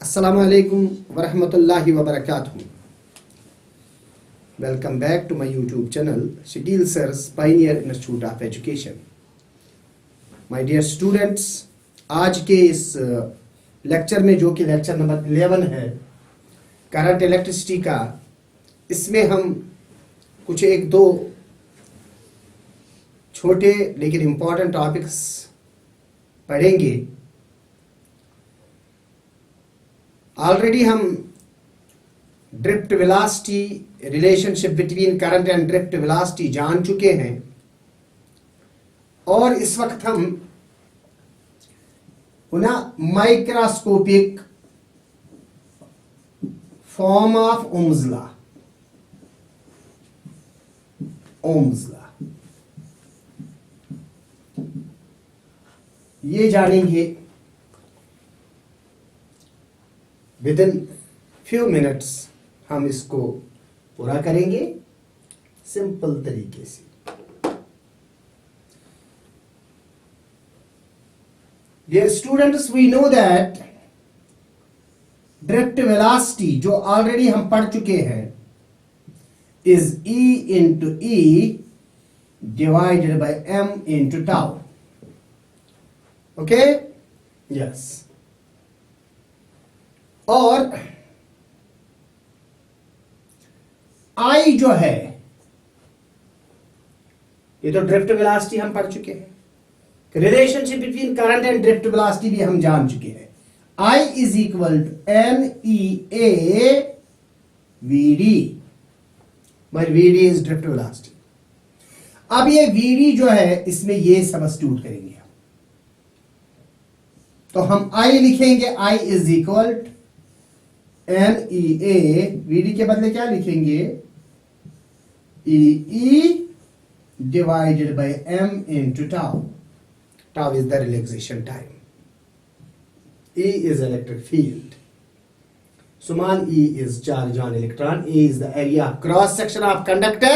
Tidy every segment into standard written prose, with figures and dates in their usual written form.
Assalamu alaikum warahmatullahi wabarakatuh. Welcome back to my YouTube channel, Shakil Sir's Pioneer Institute of Education. My dear students, आज के इस lecture में जो कि lecture number 11 है current electricity का, इसमें हम कुछ एक दो छोटे लेकिन इम्पॉर्टेंट टॉपिक्स पढ़ेंगे। ऑलरेडी हम drift velocity, relationship between current and drift velocity जान चुके हैं और इस वक्त हम पुनः microscopic form of Ohm's law ये जानेंगे। विद इन फ्यू मिनट्स हम इसको पूरा करेंगे सिंपल तरीके से। Dear students, we know that drift velocity जो ऑलरेडी हम पढ़ चुके हैं is E into E divided by M into tau. Okay, yes. और I जो है, ये तो ड्रिफ्ट वेलोसिटी हम पढ़ चुके हैं, relationship between current and drift velocity भी हम जान चुके हैं। I is equal to NEA VD, where VD is drift velocity. अब ये VD जो है इसमें ये सब्स्टिट्यूट करेंगे, तो हम I लिखेंगे, I is equal to NEA, VD के बदले क्या लिखेंगे, EE divided by M into tau. Tau is the relaxation time, E is electric field. Small e is charge on electron, A is the area of cross section of conductor,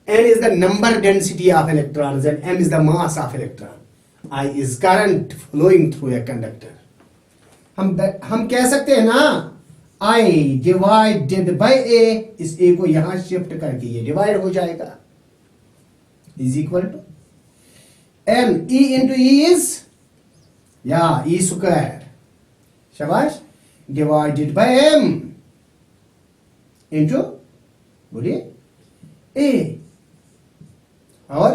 N is the number density of electrons, and M is the mass of electron. I is current flowing through a conductor. हम कह सकते हैं ना, I divided by A, इस A को यहां shift करके ये डिवाइड हो जाएगा, is equal to N E into E is E square, शाबाश, डिवाइडेड बाय M इंटू बोलिए A। और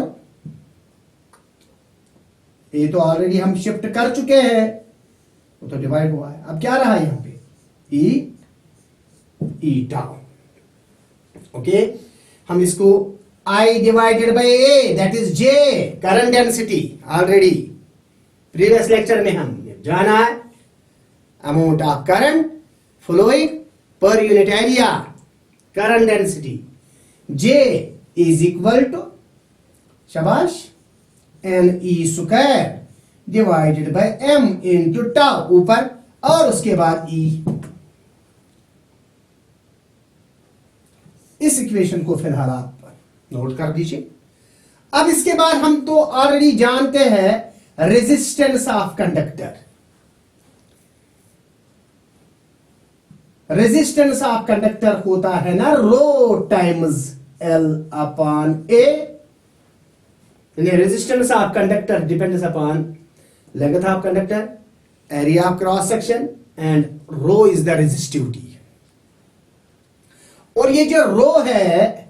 A तो ऑलरेडी हम शिफ्ट कर चुके हैं, वो तो डिवाइड हुआ है। अब क्या रहा यहां पे E टाउ। ओके, हम इसको I divided by A, that is J, current density. Already previous lecture में हम जाना है amount of current flowing per unit area, current density. J is equal to, शाबाश, NE square divided by M into tau ऊपर, और उसके बाद E। इस इक्वेशन को फिलहाल आप नोट कर दीजिए। अब इसके बाद हम तो ऑलरेडी जानते हैं resistance of conductor. Resistance of conductor होता है ना rho times L upon A। Resistance of conductor depends upon length of conductor, area of cross section, and rho is the resistivity. और ये जो रो है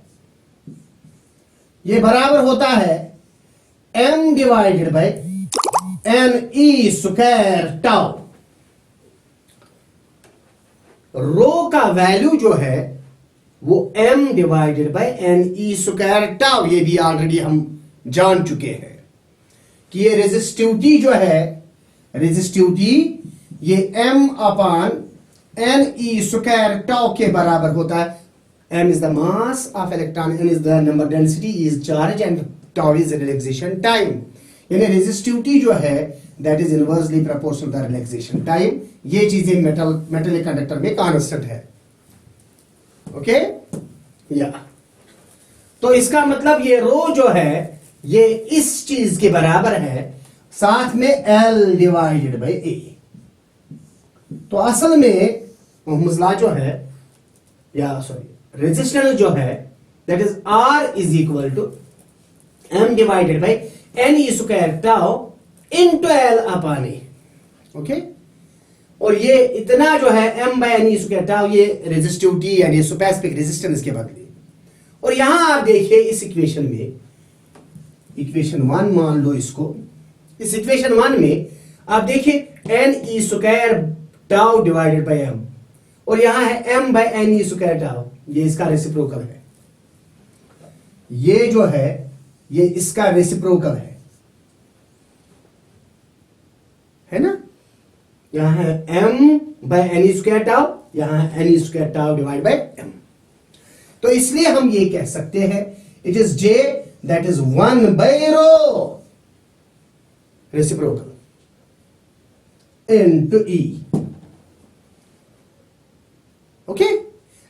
ये बराबर होता है M divided by NE square tau. Rho का वैल्यू जो है वो M divided by NE square tau, ये भी ऑलरेडी हम जान चुके हैं कि ये रेजिस्टिविटी जो है, रेजिस्टिविटी ये M upon NE square tau के बराबर होता है। M is the mass of electron, N is the number density, E is charge, and tau is relaxation time. यानी रेजिस्टिविटी जो है that is inversely proportional to the relaxation time. ये चीजें metal conductor में कांस्टेंट है। Okay, या तो इसका मतलब ये रो जो है ये इस चीज के बराबर है, साथ में L डिवाइडेड बाई A। तो असल में ओहम्स लॉ जो है, या सॉरी रेजिस्टेंस जो है, that is R is equal to M divided by N square tau into L upon A। Okay, और ये इतना जो है M by N square tau, ये रेजिस्टिविटी यानी स्पेसिफिक रेजिस्टेंस के बदले। और यहां आप देखिए इस इक्वेशन में, इक्वेशन 1 मान लो इसको, इस इक्वेशन 1 में आप देखिए N square tau divided by M, और यहां है M by N square tau, ये इसका रेसिप्रोकल है, ये जो है ये इसका रेसिप्रोकल है ना। यहां है M by N square tau, यहां है N square tau divide by M। तो इसलिए हम ये कह सकते हैं it is J that is 1 by rho reciprocal into E, okay,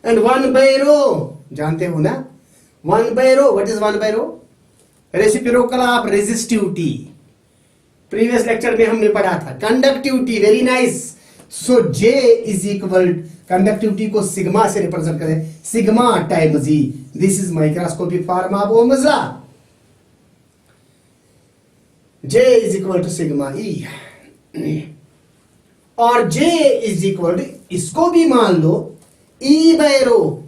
and 1 by rho जानते हो ना, 1 by rho, what is 1 by rho? Reciprocal of resistivity, previous lecture में हमने पढ़ा था। Conductivity, very nice. So J is equal, conductivity को sigma से represent करें, sigma times E, this is microscopic form of Ohm's law. J is equal to sigma E, और J is equal to, इसको भी मान लो E बाय रो,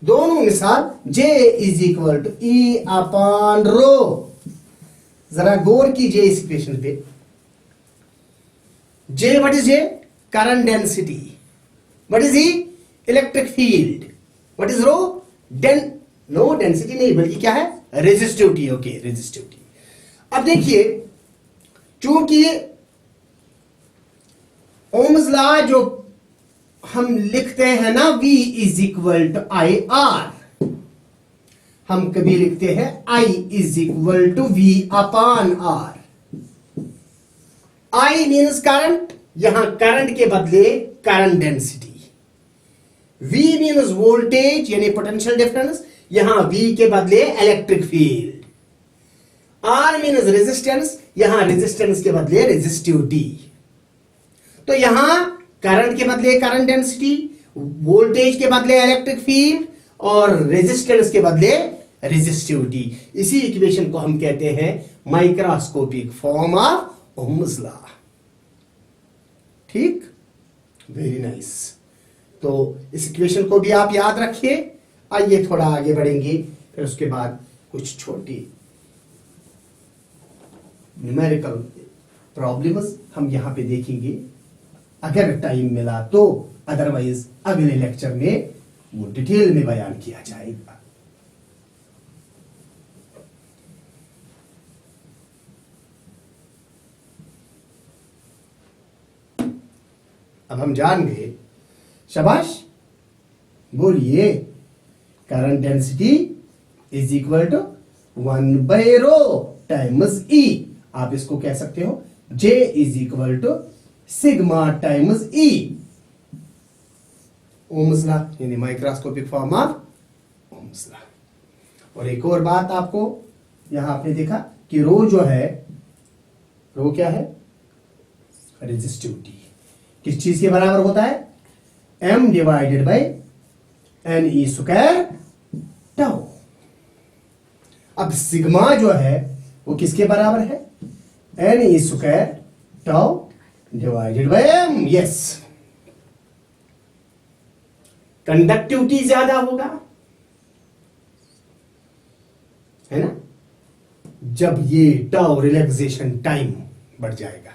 दोनों मिसाल J is equal to E upon rho. जरा गौर कीजिए इस इक्वेशन पे। J, what is J? Current density. What is E? Electric field. What is rho? No density नहीं, बल्कि क्या है? रेजिस्टिविटी। Okay, resistivity. अब देखिए, चूंकि ओहम्स लॉ जो हम लिखते हैं ना, V is equal to IR, हम कभी लिखते हैं I is equal to V upon R। I means current, यहां करंट के बदले current density. V means voltage यानी पोटेंशियल डिफरेंस, यहां V के बदले electric field. R means resistance, यहां रेजिस्टेंस के बदले रेजिस्टिविटी। तो यहां करंट के बदले करंट डेंसिटी, वोल्टेज के बदले इलेक्ट्रिक फील्ड, और रेजिस्टेंस के बदले रेजिस्टिविटी। इसी इक्वेशन को हम कहते हैं microscopic form of Ohm's law. ठीक, वेरी नाइस। तो इस इक्वेशन को भी आप याद रखिए। आइए थोड़ा आगे बढ़ेंगे, फिर उसके बाद कुछ छोटी न्यूमेरिकल प्रॉब्लम्स हम यहां पे देखेंगे, अगर टाइम मिला तो, अदरवाइज अगले लेक्चर में वो डिटेल में बयान किया जाएगा। अब हम जान गए, शाबाश, बोलिए, current density is equal to 1 by rho times E। आप इसको कह सकते हो J is equal to sigma times E। Ohm's law यानी microscopic form of Ohm's law. और एक और बात आपको यहां आपने देखा कि रो जो है, रो क्या है? रेजिस्टिविटी। किस चीज के बराबर होता है? M divided by N square tau. अब सिग्मा जो है वो किसके बराबर है? N square tau divided by M। Yes, conductivity ज्यादा होगा, है ना, जब ये टाउ रिलैक्सेशन टाइम बढ़ जाएगा।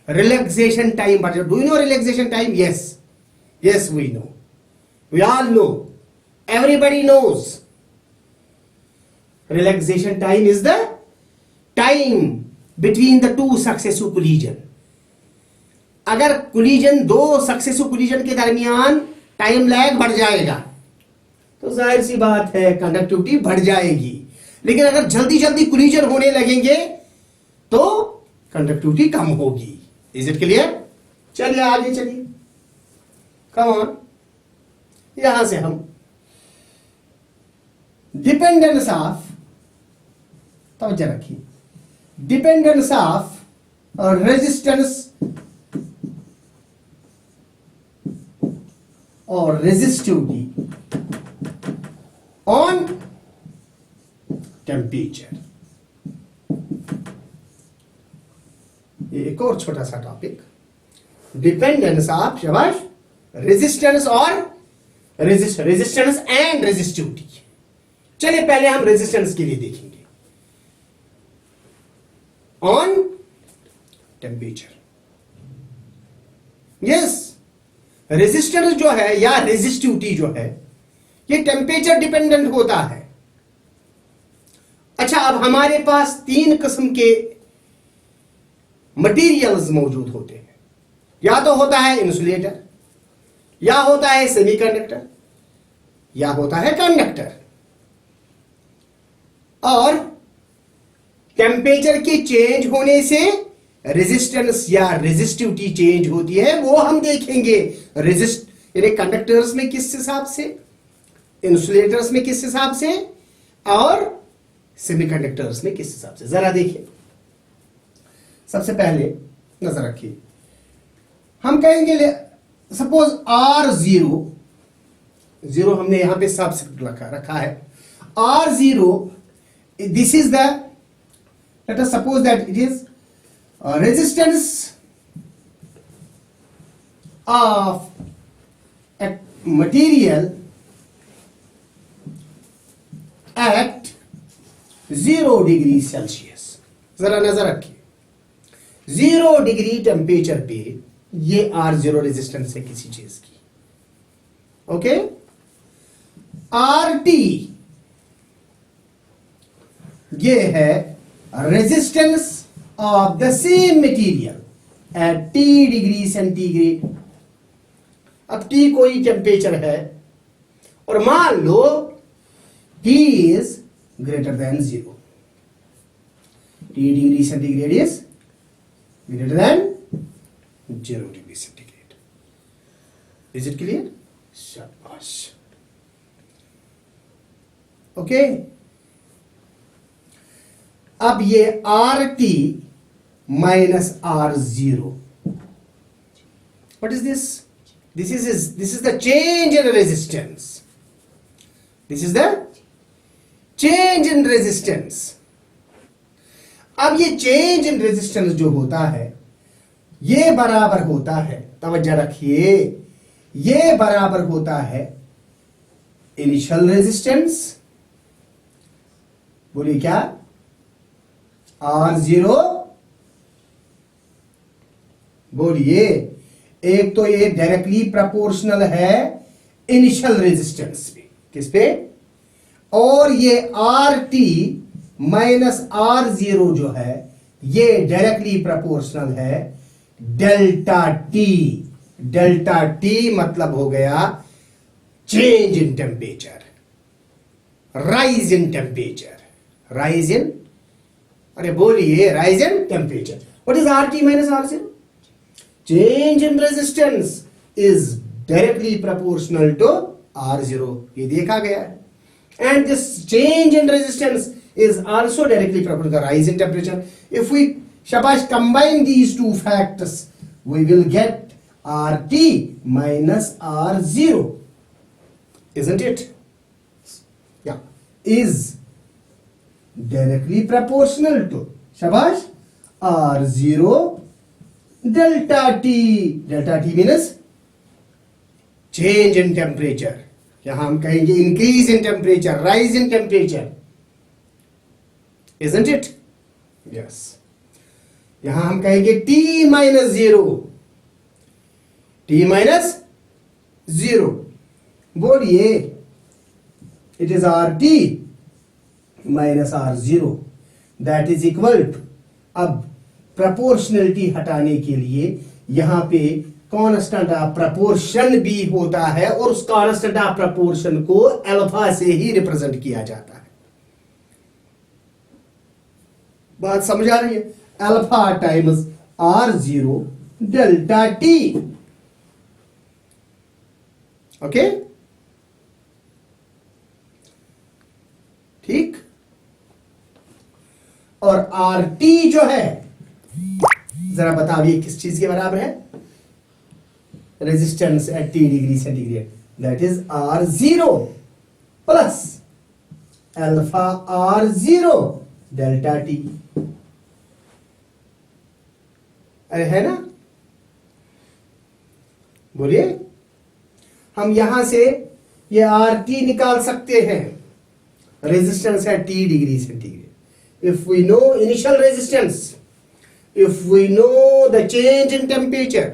रिलैक्सेशन टाइम बढ़ जाएगा। Do you know relaxation time? Yes, yes we know, we all know, everybody knows. Relaxation time is the time between the two successive collision. अगर कोलिजन, दो सक्सेसिव कोलिजन के दरमियान time lag बढ़ जाएगा तो जाहिर सी बात है कंडक्टिविटी बढ़ जाएगी। लेकिन अगर जल्दी जल्दी कोलिजन होने लगेंगे तो कंडक्टिविटी कम होगी। Is it clear? चलिए आगे चलिए, कम ऑन। यहां से हम डिपेंडेंस ऑफ, तवज्जो रखिए, डिपेंडेंस ऑफ रेजिस्टेंस और रेजिस्टिविटी ऑन टेम्परेचर। एक और छोटा सा टॉपिक, डिपेंडेंस ऑफ शाबाश रेजिस्टेंस और रेजिस्टेंस एंड रेजिस्टिविटी। चलिए पहले हम रेजिस्टेंस के लिए देखेंगे। ऑन टेम्परेचर, यस, रेजिस्टेंस जो है या रेजिस्टिविटी जो है ये टेम्परेचर डिपेंडेंट होता है। अच्छा, अब हमारे पास तीन किस्म के मटेरियल्स मौजूद होते हैं, या तो होता है इंसुलेटर, या होता है सेमीकंडक्टर, या होता है कंडक्टर। और टेम्परेचर के चेंज होने से रेजिस्टेंस या रेजिस्टिविटी चेंज होती है, वो हम देखेंगे। यानी कंडक्टर्स में किस हिसाब से, इंसुलेटर्स में किस हिसाब से, और सेमीकंडक्टर्स में किस हिसाब से। जरा देखिए, सबसे पहले नजर रखिए, हम कहेंगे सपोज R0, जीरो हमने यहां पे सबस्क्रिप्ट रखा है, R0, this is the, let us suppose that it is resistance of a material at 0 degree Celsius. जरा नजर रखिए, 0 डिग्री टेम्परेचर पे ये R0 रेजिस्टेंस है किसी चीज की, ओके। RT ये है resistance of the same material at T degree centigrade. अब T कोई टेम्परेचर है और मान लो T is greater than 0, T degree centigrade is greater than 0 degree centigrade. Is it clear? शाबाश, ओके। अब ये RT minus R0, what is this? This is the change in resistance. This is the change in resistance. अब ये change in resistance जो होता है ये बराबर होता है, तवज्जो रखिए, ये बराबर होता है इनिशियल रेजिस्टेंस, बोलिए क्या, R0, बोलिए, एक तो ये डायरेक्टली प्रोपोर्शनल है इनिशियल रेजिस्टेंस पे, किस पे, और ये RT माइनस R0 जो है ये डायरेक्टली प्रोपोर्शनल है डेल्टा T। डेल्टा T मतलब हो गया change in temperature, rise in temperature, rise in, अरे बोलिए, rise in temperature. What is RT minus R0? Change in resistance is directly proportional to R0, ये देखा गया है। And this change in resistance is also directly proportional to the rise in temperature. If we shabash combine these two factors, we will get RT minus R0, isn't it? Yeah, is directly proportional to shabash R0 delta T। delta T means change in temperature, यहां हम कहेंगे increase in temperature, rise in temperature, isn't it? Yes. यहां हम कहेंगे T minus 0, T minus 0, बोलिए, it is RT minus R0 that is equal to, अब proportionality हटाने के लिए यहां पे कांस्टेंट ऑफ प्रपोर्शन भी होता है और उस कांस्टेंट ऑफ प्रपोर्शन को अल्फा से ही रिप्रेजेंट किया जाता है। बात समझ आ रही है? Alpha times R0 delta T, okay, ठीक। और RT जो है, जरा बताइए किस चीज के बराबर है? resistance at T degree centigrade, that is R0 plus alpha R0 delta T. अरे है ना, बोलिए। हम यहां से ये RT निकाल सकते हैं, रेजिस्टेंस है T degree centigrade. If we know initial resistance, if we know the change in temperature,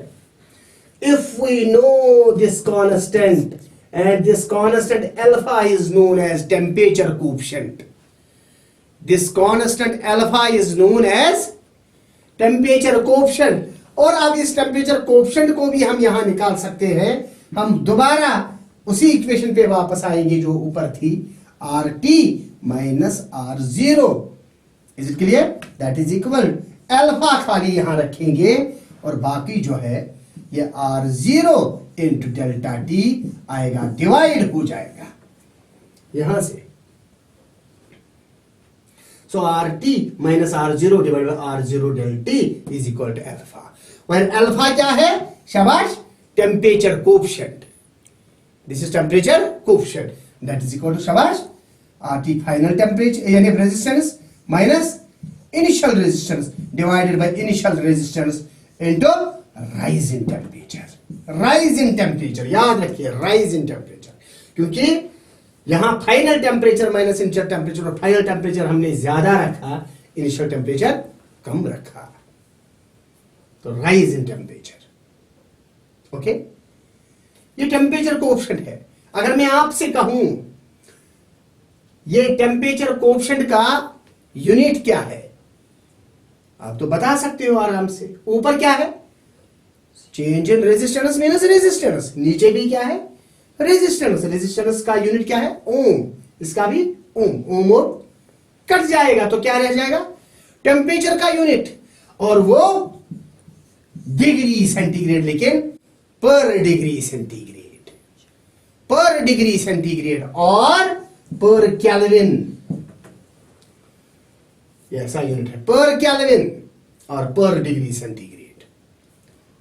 if we know this constant, and this constant alpha is known as temperature coefficient, this constant alpha is known as temperature coefficient, और अब इस temperature coefficient को भी हम यहां निकाल सकते हैं। हम दोबारा उसी इक्वेशन पे वापस आएंगे जो ऊपर थी, RT minus R0, is it clear? That is equal, alpha खाली यहां रखेंगे और बाकी जो है ये R0 इंटू डेल्टा टी आएगा, डिवाइड हो जाएगा यहां से। So RT minus R0 divide by R0 delta T is equal to alpha. वह अल्फा क्या है? शाबाश, temperature coefficient. This is temperature coefficient, that is equal to शाबाश RT फाइनल टेम्परेचर यानी resistance minus initial resistance divided by initial resistance into rise in temperature. Rise in temperature, याद रखिए, rise in temperature, क्योंकि यहां final temperature minus initial temperature, और final temperature हमने ज्यादा रखा, इनिशियल टेम्परेचर कम रखा, तो राइज इन टेम्परेचर। ओके, ये टेम्परेचर कोएफिशिएंट है। अगर मैं आपसे कहूं ये टेम्परेचर कोएफिशिएंट का यूनिट क्या है, आप तो बता सकते हो आराम से। ऊपर क्या है? Change in resistance minus resistance, नीचे भी क्या है? रेजिस्टेंस। रेजिस्टेंस का यूनिट क्या है? ओम, इसका भी ओम। ओम और कट जाएगा तो क्या रह जाएगा? टेम्परेचर का यूनिट, और वो डिग्री सेंटीग्रेड, लेकिन पर डिग्री सेंटीग्रेड, पर डिग्री सेंटीग्रेड और पर केल्विन, ऐसा यूनिट है, पर केल्विन और पर डिग्री सेंटीग्रेड,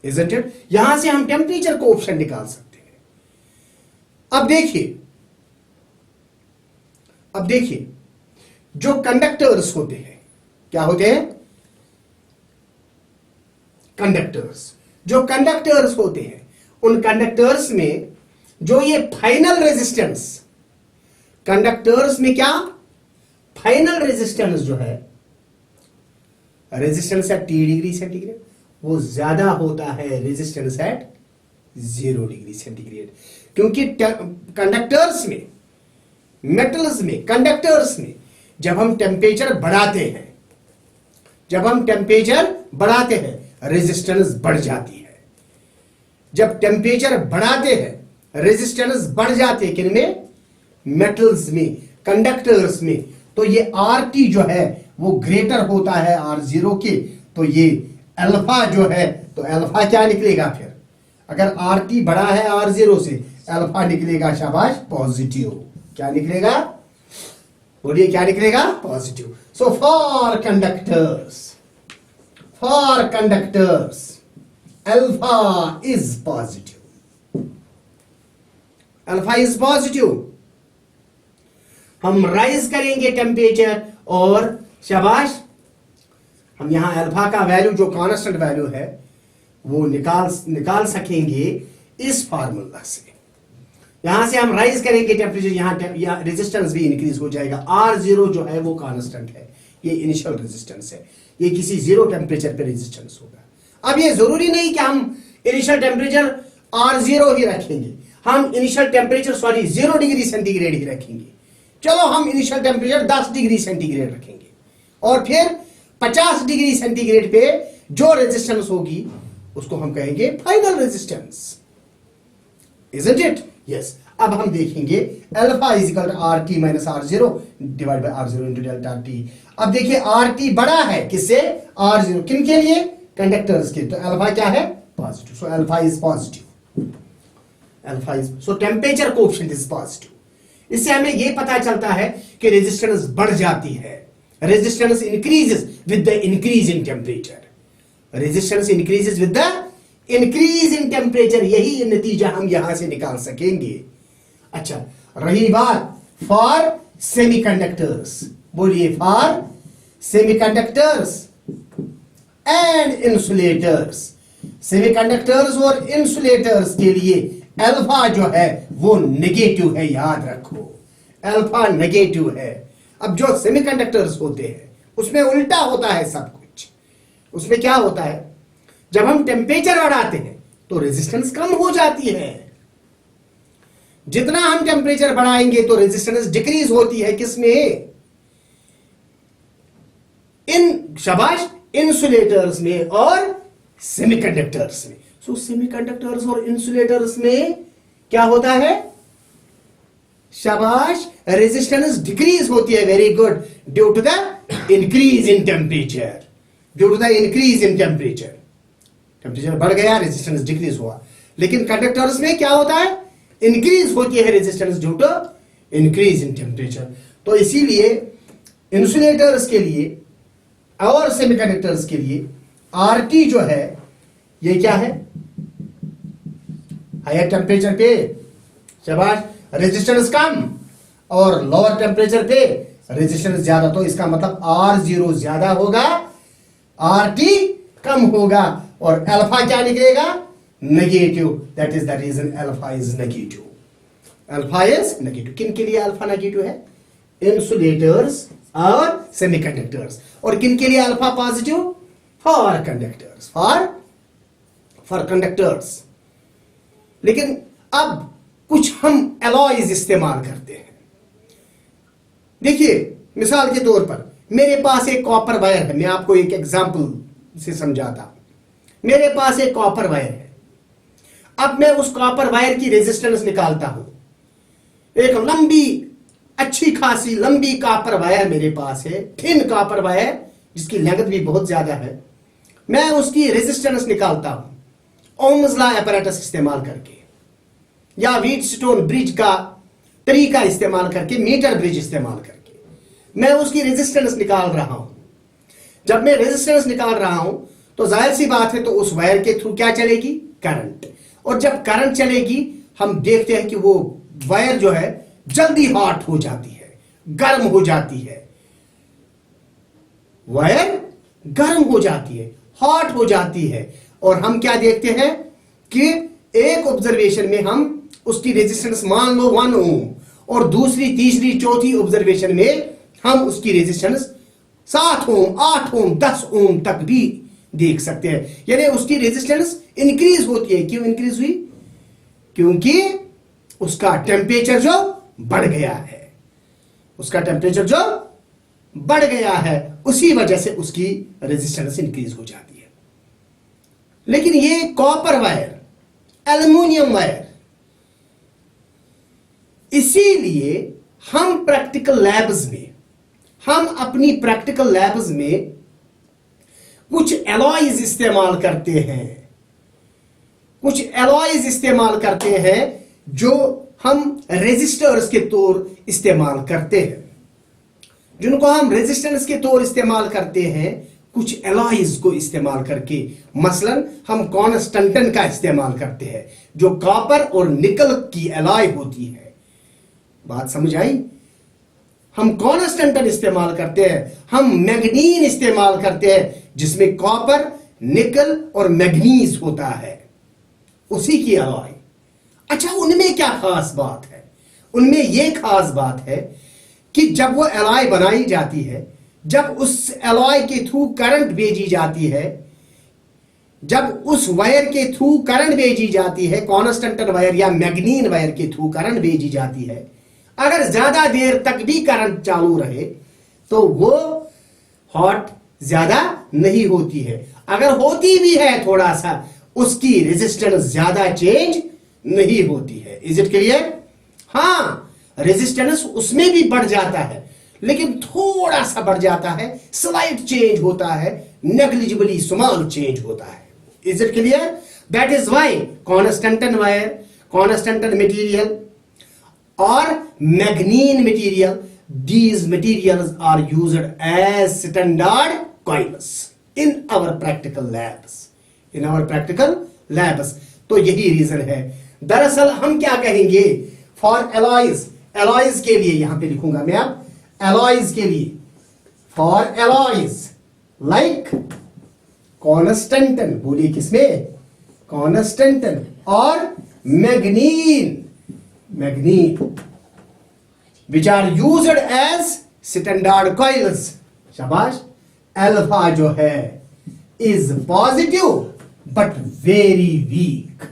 इजंट इट? यहां से हम टेम्परेचर कोएफिशिएंट निकाल सकते हैं। अब देखिए जो कंडक्टर्स होते हैं, क्या होते हैं? कंडक्टर्स। जो कंडक्टर्स होते हैं, उन कंडक्टर्स में जो ये फाइनल रेजिस्टेंस, कंडक्टर्स में क्या फाइनल रेजिस्टेंस जो है, resistance at T degree centigrade, वो ज्यादा होता है रेजिस्टेंस एट 0 डिग्री सेंटीग्रेड, क्योंकि कंडक्टर्स में, मेटल्स में, कंडक्टर्स में जब हम टेम्परेचर बढ़ाते हैं, जब हम टेम्परेचर बढ़ाते हैं रेजिस्टेंस बढ़ जाती है। जब टेम्परेचर बढ़ाते हैं रेजिस्टेंस बढ़ जाती है, किन में? मेटल्स में, कंडक्टर्स में। तो ये RT जो है वो ग्रेटर होता है R0 के, तो ये अल्फा जो है, तो अल्फा क्या निकलेगा फिर? अगर RT बड़ा है R0 से, अल्फा निकलेगा शाबाश पॉजिटिव। क्या निकलेगा? बोलिए क्या निकलेगा? Positive. So for conductors alpha is positive, alpha is positive. हम राइज करेंगे टेम्परेचर और शाबाश हम यहां अल्फा का वैल्यू जो कांस्टेंट वैल्यू है वो निकाल सकेंगे इस फार्मूला से। यहां से हम राइज करेंगे टेम्परेचर, यहां रेजिस्टेंस भी इंक्रीज हो जाएगा। R0 जो है वो कांस्टेंट है, ये इनिशियल रेजिस्टेंस है, ये किसी 0 टेम्परेचर पे रेजिस्टेंस होगा। अब ये जरूरी नहीं कि हम इनिशियल टेम्परेचर R0 ही रखेंगे, हम इनिशियल टेम्परेचर 0 डिग्री सेंटीग्रेड ही रखेंगे। चलो हम इनिशियल टेम्परेचर 10 डिग्री सेंटीग्रेड रखेंगे, और फिर 50 डिग्री सेंटीग्रेड पे जो रेजिस्टेंस होगी उसको हम कहेंगे final resistance, isn't it? Yes. अब हम देखेंगे alpha is equal to RT minus R0 divide by R0 into delta T. अब देखिए RT बड़ा है किससे? R0। किन के लिए? कंडक्टर्स के। तो अल्फा क्या है? Positive. So alpha is positive, alpha is, so temperature coefficient is positive. इससे हमें यह पता चलता है कि रेजिस्टेंस बढ़ जाती है, resistance increases with the increase in temperature, resistance increases with the increase in temperature, यही नतीजा हम यहां से निकाल सकेंगे। अच्छा, रही बात फॉर सेमीकंडक्टर्स, बोलिए for semiconductors and insulators. Semiconductors और इंसुलेटर्स के लिए अल्फा जो है वो नेगेटिव है, याद रखो, अल्फा नेगेटिव है। अब जो सेमीकंडक्टर्स होते हैं उसमें उल्टा होता है सब कुछ। उसमें क्या होता है, जब हम टेम्परेचर बढ़ाते हैं तो रेजिस्टेंस कम हो जाती है। जितना हम टेम्परेचर बढ़ाएंगे तो रेजिस्टेंस डिक्रीज होती है, किसमें, इन शाबाश इंसुलेटर्स में और सेमीकंडक्टर्स में। सो सेमीकंडक्टर्स और इंसुलेटर्स में क्या होता है, शाबाश, रेजिस्टेंस डिक्रीज होती है। Very good, due to the increase in temperature, due to the increase in temperature. Temperature बढ़ गया, रेजिस्टेंस डिक्रीज हुआ। लेकिन कंडक्टर्स में क्या होता है, इंक्रीज होती है resistance due to increase in temperature. तो इसीलिए इंसुलेटर्स के लिए और सेमीकंडक्टर्स के लिए आरटी जो है ये क्या है, हायर टेम्परेचर पे शाबाश रेजिस्टेंस कम और लोअर टेम्परेचर पे रेजिस्टेंस ज्यादा। तो इसका मतलब R0 ज्यादा होगा, RT कम होगा और अल्फा क्या निकलेगा, negative. That is the reason alpha is negative, alpha is negative. किन के लिए अल्फा नेगेटिव है, इंसुलेटर्स और सेमीकंडक्टर्स। और किन के लिए alpha positive, for conductors, for conductors. लेकिन अब कुछ हम एलॉयज इस्तेमाल करते हैं। देखिए मिसाल के तौर पर मेरे पास एक कॉपर वायर है, मैं आपको एक एग्जांपल से समझाता हूं। मेरे पास एक कॉपर वायर है, अब मैं उस कॉपर वायर की रेजिस्टेंस निकालता हूं। एक लंबी अच्छी खासी लंबी कॉपर वायर मेरे पास है, थिन कॉपर वायर जिसकी लेंथ भी बहुत ज्यादा है। मैं उसकी रेजिस्टेंस निकालता हूं ओम्स लॉ apparatus इस्तेमाल करके या व्हीटस्टोन ब्रिज का तरीका इस्तेमाल करके, मीटर ब्रिज इस्तेमाल करके मैं उसकी रेजिस्टेंस निकाल रहा हूं। जब मैं रेजिस्टेंस निकाल रहा हूं तो जाहिर सी बात है तो उस वायर के थ्रू क्या चलेगी, करंट। और जब करंट चलेगी हम देखते हैं कि वो वायर जो है जल्दी हॉट हो जाती है, गर्म हो जाती है। वायर गर्म हो जाती है, हॉट हो जाती है। और हम क्या देखते हैं कि एक ऑब्जर्वेशन में हम उसकी रेजिस्टेंस मान लो 1 ओम और दूसरी तीसरी चौथी ऑब्जर्वेशन में हम उसकी रेजिस्टेंस 7 ओम 8 ओम 10 ओम तक भी देख सकते हैं। यानी उसकी रेजिस्टेंस इंक्रीज होती है। क्यों इंक्रीज हुई, क्योंकि उसका टेम्परेचर जो बढ़ गया है, उसका टेम्परेचर जो बढ़ गया है उसी वजह से उसकी रेजिस्टेंस इंक्रीज हो जाती है। लेकिन ये कॉपर वायर, एल्युमिनियम वायर, इसीलिए हम प्रैक्टिकल लैब्स में, हम अपनी प्रैक्टिकल लैब्स में कुछ एलॉयज इस्तेमाल करते हैं, कुछ एलॉयज इस्तेमाल करते हैं जो हम रेजिस्टर्स के तौर इस्तेमाल करते हैं। जिनको हम रेजिस्टेंस के तौर इस्तेमाल करते हैं कुछ एलॉयज को इस्तेमाल करके। मसलन हम कॉन्स्टेंटन का इस्तेमाल करते हैं जो कॉपर और निकल की एलॉय होती है। बात समझ आई, हम कॉन्स्टेंटन इस्तेमाल करते हैं, हम मैग्नीन इस्तेमाल करते हैं जिसमें कॉपर, निकल और मैग्नीज होता है, उसी की एलॉय। अच्छा, उनमें क्या खास बात है, उनमें यह खास बात है कि जब वो एलॉय बनाई जाती है, जब उस एलॉय के थ्रू करंट भेजी जाती है, जब उस वायर के थ्रू करंट भेजी जाती है, कॉन्स्टेंटन वायर या मैग्नीन वायर के थ्रू करंट भेजी जाती है, अगर ज्यादा देर तक भी करंट चालू रहे तो वो हॉट ज्यादा नहीं होती है। अगर होती भी है थोड़ा सा, उसकी रेजिस्टेंस ज्यादा चेंज नहीं होती है। Is it clear? हां, रेजिस्टेंस उसमें भी बढ़ जाता है लेकिन थोड़ा सा बढ़ जाता है, स्लाइट चेंज होता है, नेग्लिजिबली स्मॉल चेंज होता है। Is it clear? That is why constantan wire, constantan material और मैग्नीन material, these materials are used as standard coils in our practical labs, in our practical labs. तो यही reason है। दरअसल हम क्या कहेंगे, फॉर एलॉयज, एलॉयज के लिए यहां पे लिखूंगा मैं अब, एलॉयज के लिए, फॉर एलॉयज लाइक कॉन्स्टेंटन, बोलिए किसमें, कॉन्स्टेंटन और manganin, manganin which are used as standard coils. शाबाश। अल्फा जो है is positive but very weak,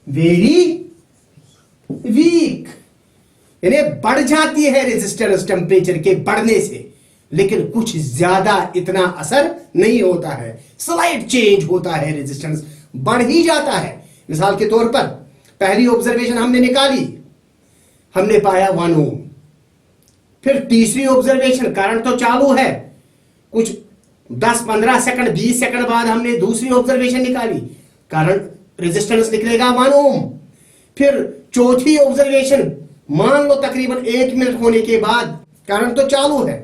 very weak, यानी बढ़ जाती है रेजिस्टेंस टेम्परेचर के बढ़ने से, लेकिन कुछ ज्यादा इतना असर नहीं होता है। स्लाइड चेंज होता है, रेजिस्टेंस बढ़ ही जाता है। मिसाल के तौर पर पहली ऑब्जर्वेशन हमने निकाली, हमने पाया 1 ओम। फिर तीसरी ऑब्जर्वेशन, करंट तो चालू है, कुछ 10-15 सेकंड 20 सेकंड बाद हमने दूसरी ऑब्जर्वेशन निकाली, करंट रेजिस्टेंस निकलेगा 1 ओम। फिर चौथी ऑब्जर्वेशन, मान लो तकरीबन 1 मिनट होने के बाद, करंट तो चालू है,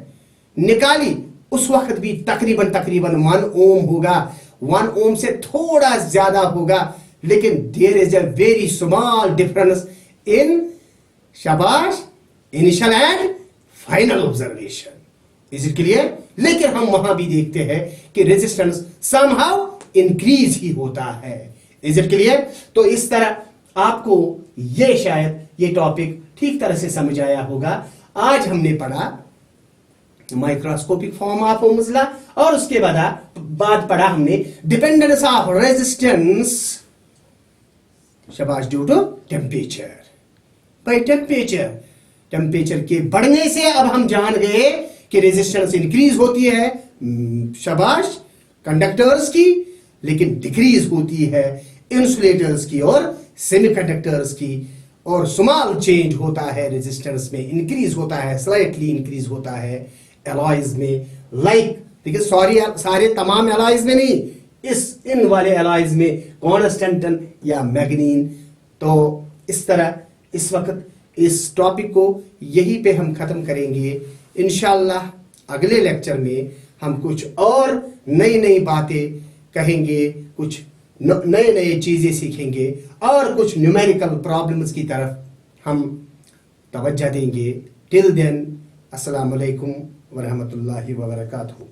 निकाली, उस वक्त भी तकरीबन 1 ओम होगा, 1 ओम से थोड़ा ज्यादा होगा, लेकिन there is a very small difference in, शाबाश, initial and final observation. Is it clear? लेकिन हम वहां भी देखते हैं कि रेजिस्टेंस समहाउ इंक्रीज ही होता है। Is it clear? तो इस तरह आपको ये शायद ये टॉपिक ठीक तरह से समझ आया होगा। आज हमने पढ़ा microscopic form of Ohm's law, और उसके बाद पढ़ा हमने डिपेंडेंस ऑफ रेजिस्टेंस, शाबाश, ड्यू टू टेम्परेचर। भाई टेम्परेचर, टेम्परेचर के बढ़ने से अब हम जान गए कि रेजिस्टेंस इंक्रीज होती है, शाबाश, कंडक्टर्स की, लेकिन डिक्रीज होती है इंसुलेटर्स की और सेमीकंडक्टर्स की, और स्मॉल चेंज होता है रेजिस्टेंस में, इंक्रीज होता है, स्लाइटली इंक्रीज होता है एलॉयज में, लाइक, देखिए सारे तमाम एलॉयज में नहीं, इन वाले एलॉयज में कॉन्स्टेंटन या मैग्नीन। तो इस तरह इस वक्त इस टॉपिक को यहीं पे हम खत्म करेंगे। इंशाल्लाह अगले लेक्चर में हम कुछ और नई नई बातें कहेंगे, कुछ नए नए चीजें सीखेंगे, और कुछ न्यूमेरिकल प्रॉब्लम्स की तरफ हम तवज्जो देंगे। टिल देन, अस्सलाम वालेकुम व रहमतुल्लाहि व बरकातहू।